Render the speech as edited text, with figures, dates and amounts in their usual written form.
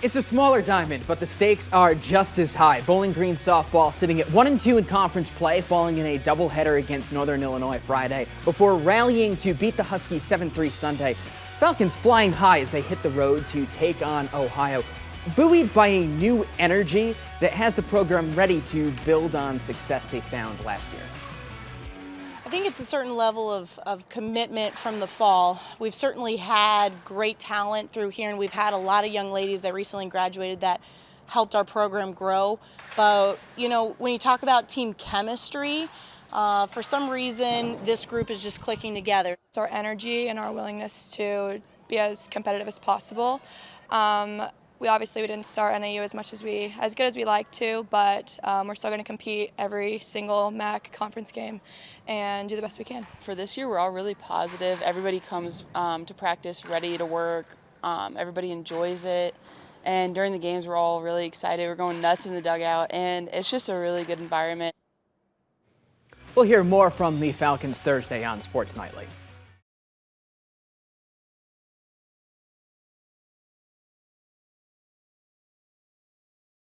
It's a smaller diamond, but the stakes are just as high. Bowling Green softball sitting at 1-2 in conference play, falling in a doubleheader against Northern Illinois Friday, before rallying to beat the Huskies 7-3 Sunday. Falcons flying high as they hit the road to take on Ohio, buoyed by a new energy that has the program ready to build on success they found last year. I think it's a certain level of commitment from the fall. We've certainly had great talent through here, and we've had a lot of young ladies that recently graduated that helped our program grow. But, you know, when you talk about team chemistry, for some reason, this group is just clicking together. It's our energy and our willingness to be as competitive as possible. We didn't start NAU as good as we like to, but we're still going to compete every single MAC conference game and do the best we can. For this year, we're all really positive. Everybody comes to practice ready to work. Everybody enjoys it. And during the games, we're all really excited. We're going nuts in the dugout, and it's just a really good environment. We'll hear more from the Falcons Thursday on Sports Nightly.